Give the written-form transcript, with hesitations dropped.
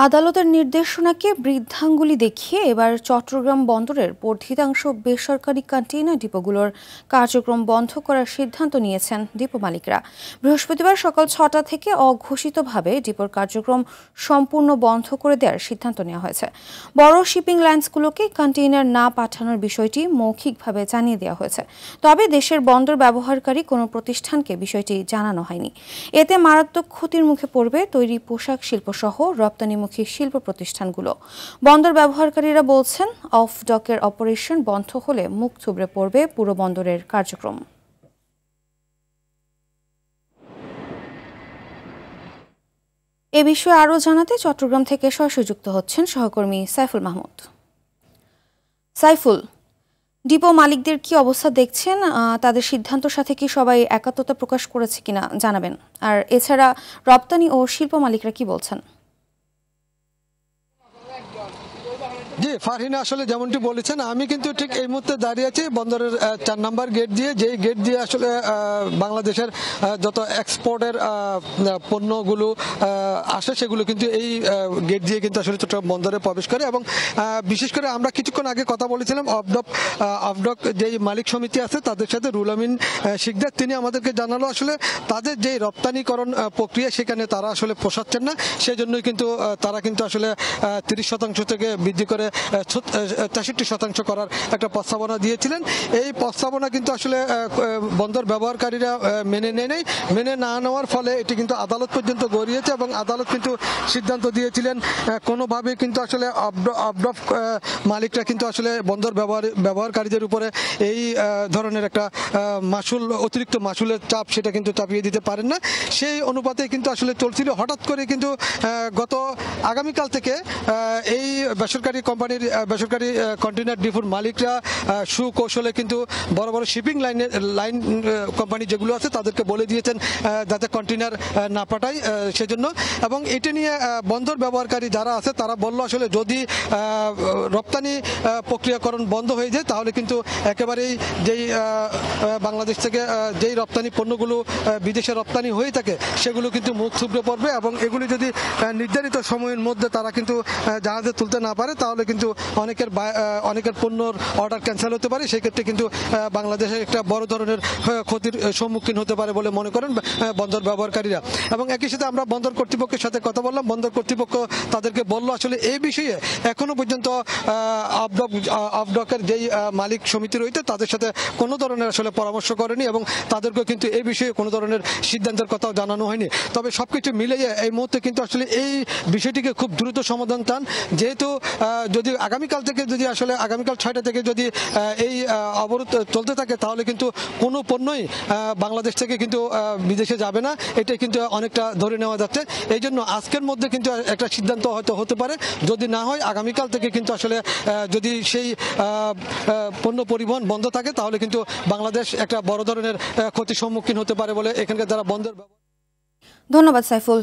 আদালতের নির্দেশনাকে বৃদ্ধাঙ্গুলি দেখিয়ে এবার চট্টগ্রাম বন্দরের বর্ধিতাংশ বেসরকারি কন্টেইনার ডিপোগুলোর কার্যক্রম বন্ধ করার সিদ্ধান্ত নিয়েছেন ডিপো মালিকরা। বৃহস্পতিবার সকাল ৬টা থেকে অঘোষিতভাবে ডিপোর কার্যক্রম সম্পূর্ণ বন্ধ করে দেওয়ার সিদ্ধান্ত নেওয়া হয়েছে। বড় শিপিং লাইনসগুলোকে কন্টেইনার না পাঠানোর বিষয়টি মৌখিকভাবে জানিয়ে দেওয়া হয়েছে, তবে দেশের বন্দর ব্যবহারকারী কোনো প্রতিষ্ঠানকে বিষয়টি জানানো হয়নি। এতে মারাত্মক ক্ষতির মুখে পড়বে তৈরি পোশাক শিল্পসহ রপ্তানিমুখী শিল্প প্রতিষ্ঠানগুলো। বন্দর ব্যবহারকারীরা বলছেন, অফ ডকের অপারেশন বন্ধ হলে মুখ থুবড়ে পড়বে পুরো বন্দরের কার্যক্রম। এ বিষয়ে আরও জানাতে চট্টগ্রাম থেকে সরাসরি যুক্ত হচ্ছেন সহকর্মী সাইফুল মাহমুদ। সাইফুল, ডিপো মালিকদের কি অবস্থা দেখছেন? তাদের সিদ্ধান্তের সাথে কি সবাই একাত্মতা প্রকাশ করেছে কিনা জানাবেন। আর এছাড়া রপ্তানি ও শিল্প মালিকরা কি বলছেন? জি ফারহিনা, আসলে যেমনটি বলেছেন, আমি কিন্তু ঠিক এই মুহূর্তে দাঁড়িয়ে আছি বন্দরের ৪ নম্বর গেট দিয়ে, যেই গেট দিয়ে আসলে বাংলাদেশের যত এক্সপোর্টের পণ্যগুলো আসে সেগুলো কিন্তু এই গেট দিয়ে কিন্তু আসলে চট্টগ্রাম বন্দরে প্রবেশ করে। এবং বিশেষ করে আমরা কিছুক্ষণ আগে কথা বলেছিলাম অফডক যেই মালিক সমিতি আছে তাদের সাথে, রুল আমিন শিকদার, তিনি আমাদেরকে জানালো আসলে তাদের যে রপ্তানিকরণ প্রক্রিয়া সেখানে তারা আসলে পোষাচ্ছেন না, সেই জন্যই কিন্তু তারা কিন্তু আসলে ৩০% থেকে বৃদ্ধি করে ৬৩% করার একটা প্রস্তাবনা দিয়েছিলেন। এই প্রস্তাবনা কিন্তু আসলে বন্দর ব্যবহারকারীরা মেনে নেয়। মেনে না নেওয়ার ফলে এটি কিন্তু আদালত পর্যন্ত গড়িয়েছে এবং আদালত কিন্তু সিদ্ধান্ত দিয়েছিলেন কোনোভাবে কিন্তু আসলে অফডক মালিকরা কিন্তু আসলে বন্দর ব্যবহারকারীদের উপরে এই ধরনের একটা অতিরিক্ত মাসুলের চাপ সেটা কিন্তু চাপিয়ে দিতে পারেন না। সেই অনুপাতে কিন্তু আসলে চলছিল। হঠাৎ করে কিন্তু গত আগামীকাল থেকে এই বেসরকারি কন্টেইনার ডিপোর মালিকরা সুকৌশলে কিন্তু বড় বড় শিপিং লাইন কোম্পানি যেগুলো আছে তাদেরকে বলে দিয়েছেন যাতে কন্টেইনার না পাঠায় সেজন্য। এবং এটি নিয়ে বন্দর ব্যবহারকারী যারা আছে তারা বলল আসলে যদি রপ্তানি প্রক্রিয়াকরণ বন্ধ হয়ে যায় তাহলে কিন্তু একেবারেই যেই বাংলাদেশ থেকে যেই রপ্তানি পণ্যগুলো বিদেশে রপ্তানি হয়ে থাকে সেগুলো কিন্তু মুখ থুবড়ে পড়বে এবং এগুলি যদি নির্ধারিত সময়ের মধ্যে তারা কিন্তু জাহাজে তুলতে না পারে তাহলে কিন্তু অনেকের পণ্যর অর্ডার ক্যান্সেল হতে পারে। সেক্ষেত্রে কিন্তু বাংলাদেশের একটা বড় ধরনের ক্ষতির সম্মুখীন হতে পারে বলে মনে করেন বন্দর ব্যবহারকারীরা। এবং একই সাথে আমরা বন্দর কর্তৃপক্ষের সাথে কথা বললাম। বন্দর কর্তৃপক্ষ তাদেরকে বললো আসলে এই বিষয়ে এখনো পর্যন্ত অফডকের যেই মালিক সমিতি রয়েছে তাদের সাথে কোনো ধরনের আসলে পরামর্শ করেনি এবং তাদেরকেও কিন্তু এই বিষয়ে কোনো ধরনের সিদ্ধান্তের কথাও জানানো হয়নি। তবে সবকিছু মিলিয়ে এই মুহূর্তে কিন্তু আসলে এই বিষয়টিকে খুব দ্রুত সমাধান চান, যেহেতু যদি আগামীকাল ৬টা থেকে যদি এই অবরোধ চলতে থাকে তাহলে কিন্তু কোনো পণ্যই বাংলাদেশ থেকে কিন্তু বিদেশে যাবে না, এটাই কিন্তু অনেকটা ধরে নেওয়া যাচ্ছে। এই জন্য আজকের মধ্যে কিন্তু একটা সিদ্ধান্ত হয়তো হতে পারে, যদি না হয় আগামীকাল থেকে কিন্তু আসলে যদি সেই পণ্য পরিবহন বন্ধ থাকে তাহলে কিন্তু বাংলাদেশ একটা বড় ধরনের ক্ষতির সম্মুখীন হতে পারে বলে এখানকার যারা বন্দর। ধন্যবাদ সাইফুল।